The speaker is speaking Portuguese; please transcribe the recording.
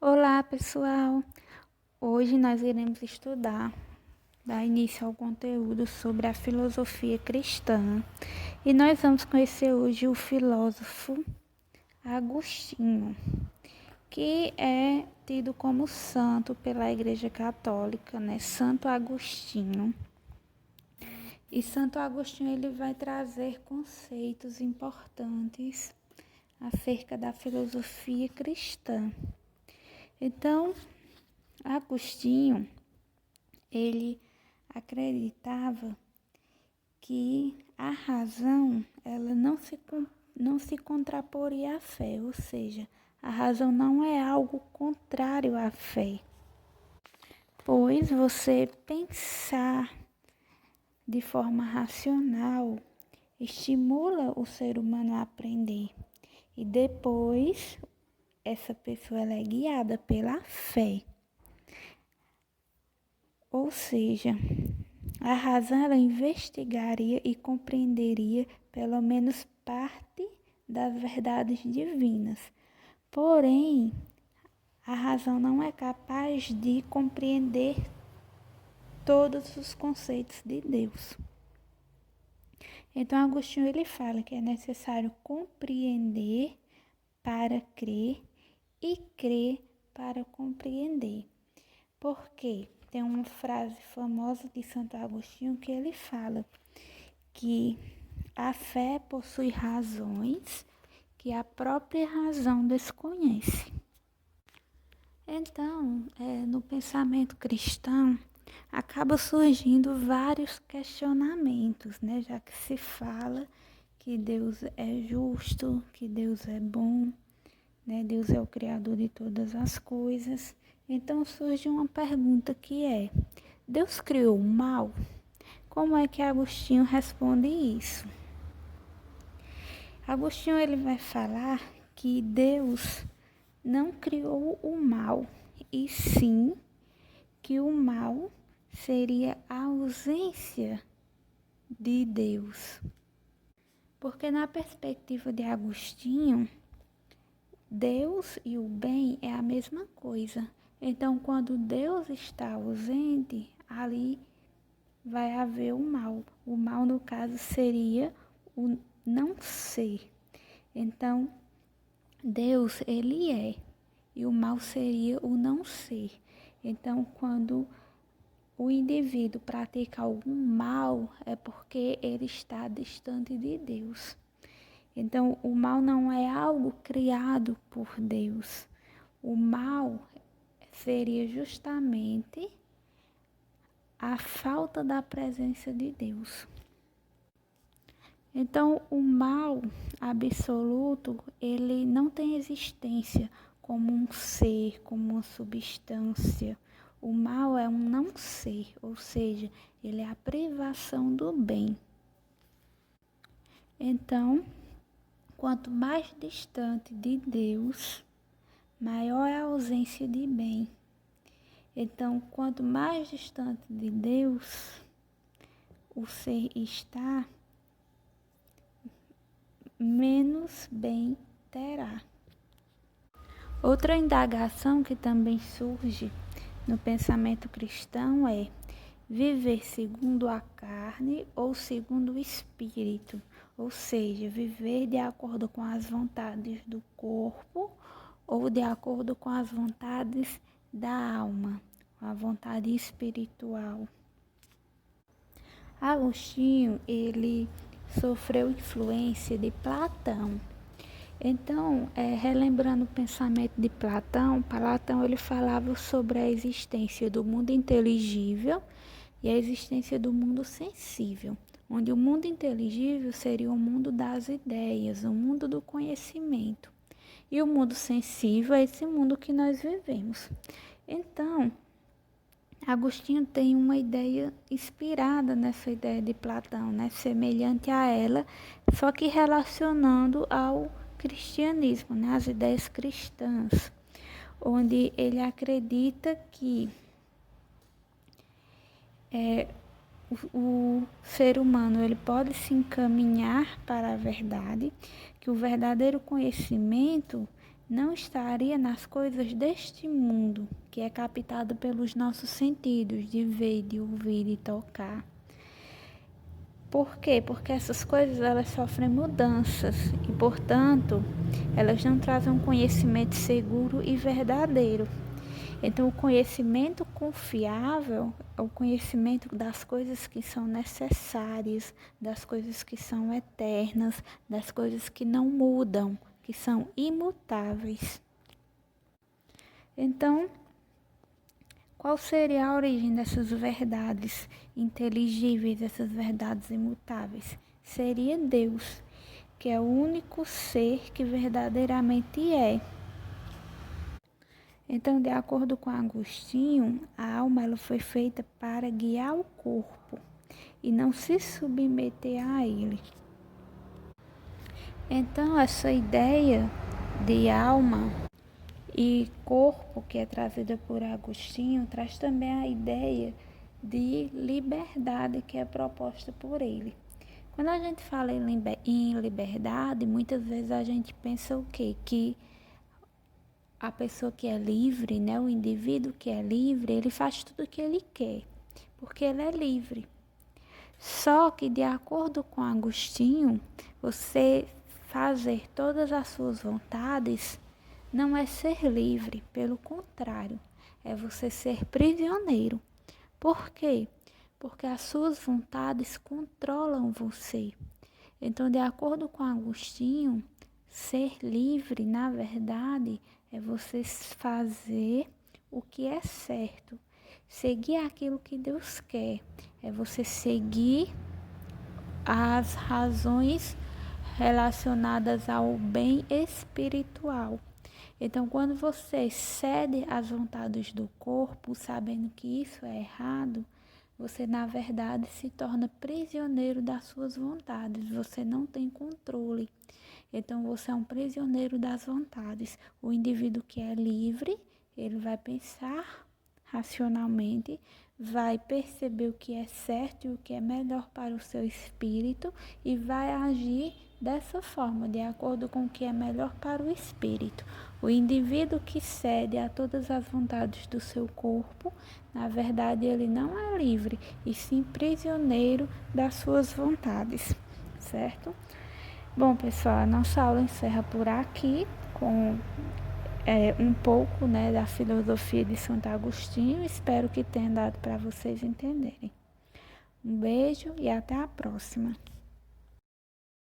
Olá, pessoal! Hoje nós iremos dar início ao conteúdo sobre a filosofia cristã e nós vamos conhecer hoje o filósofo Agostinho, que é tido como santo pela Igreja Católica, né? Santo Agostinho. E Santo Agostinho ele vai trazer conceitos importantes acerca da filosofia cristã. Então, Agostinho, ele acreditava que a razão, ela não se contraporia à fé, ou seja, a razão não é algo contrário à fé, pois você pensar de forma racional estimula o ser humano a aprender e depois essa pessoa ela é guiada pela fé. Ou seja, a razão ela investigaria e compreenderia pelo menos parte das verdades divinas. Porém, a razão não é capaz de compreender todos os conceitos de Deus. Então, Agostinho ele fala que é necessário compreender para crer e crer para compreender. Por quê? Tem uma frase famosa de Santo Agostinho que ele fala que a fé possui razões que a própria razão desconhece. Então, no pensamento cristão, acaba surgindo vários questionamentos, né? Já que se fala que Deus é justo, que Deus é bom, né? Deus é o Criador de todas as coisas. Então surge uma pergunta que é: Deus criou o mal? Como é que Agostinho responde isso? Agostinho ele vai falar que Deus não criou o mal, e sim que o mal seria a ausência de Deus. Porque na perspectiva de Agostinho, Deus e o bem é a mesma coisa. Então, quando Deus está ausente, ali vai haver o mal. O mal, no caso, seria o não ser. Então, Deus, ele é, e o mal seria o não ser. Então, quando o indivíduo pratica algum mal, é porque ele está distante de Deus. Então, o mal não é algo criado por Deus. O mal seria justamente a falta da presença de Deus. Então, o mal absoluto, ele não tem existência como um ser, como uma substância. O mal é um não ser, ou seja, ele é a privação do bem. Então, quanto mais distante de Deus, maior é a ausência de bem. Então, quanto mais distante de Deus o ser está, menos bem terá. Outra indagação que também surge no pensamento cristão é: viver segundo a carne ou segundo o espírito? Ou seja, viver de acordo com as vontades do corpo ou de acordo com as vontades da alma, a vontade espiritual. Agostinho, ele sofreu influência de Platão. Então, relembrando o pensamento de Platão, ele falava sobre a existência do mundo inteligível e a existência do mundo sensível, onde o mundo inteligível seria o mundo das ideias, o mundo do conhecimento. E o mundo sensível é esse mundo que nós vivemos. Então, Agostinho tem uma ideia inspirada nessa ideia de Platão, né? Semelhante a ela, só que relacionando ao cristianismo, né? As ideias cristãs, onde ele acredita que o ser humano ele pode se encaminhar para a verdade, que o verdadeiro conhecimento não estaria nas coisas deste mundo, que é captado pelos nossos sentidos, de ver, de ouvir e tocar. Por quê? Porque essas coisas elas sofrem mudanças e, portanto, elas não trazem um conhecimento seguro e verdadeiro. Então, o conhecimento confiável é o conhecimento das coisas que são necessárias, das coisas que são eternas, das coisas que não mudam, que são imutáveis. Então, qual seria a origem dessas verdades inteligíveis, dessas verdades imutáveis? Seria Deus, que é o único ser que verdadeiramente é. Então, de acordo com Agostinho, a alma ela foi feita para guiar o corpo e não se submeter a ele. Então, essa ideia de alma e corpo que é trazida por Agostinho traz também a ideia de liberdade que é proposta por ele. Quando a gente fala em liberdade, muitas vezes a gente pensa o quê? Que a pessoa que é livre, né, o indivíduo que é livre, ele faz tudo o que ele quer, porque ele é livre. Só que, de acordo com Agostinho, você fazer todas as suas vontades não é ser livre, pelo contrário, é você ser prisioneiro. Por quê? Porque as suas vontades controlam você. Então, de acordo com Agostinho, ser livre, na verdade, é você fazer o que é certo, seguir aquilo que Deus quer, é você seguir as razões relacionadas ao bem espiritual. Então, quando você cede às vontades do corpo, sabendo que isso é errado, você, na verdade, se torna prisioneiro das suas vontades. Você não tem controle. Então, você é um prisioneiro das vontades. O indivíduo que é livre, ele vai pensar racionalmente, vai perceber o que é certo e o que é melhor para o seu espírito e vai agir dessa forma, de acordo com o que é melhor para o espírito. O indivíduo que cede a todas as vontades do seu corpo, na verdade, ele não é livre, e sim prisioneiro das suas vontades, certo? Bom, pessoal, a nossa aula encerra por aqui com um pouco, né, da filosofia de Santo Agostinho. Espero que tenha dado para vocês entenderem. Um beijo e até a próxima.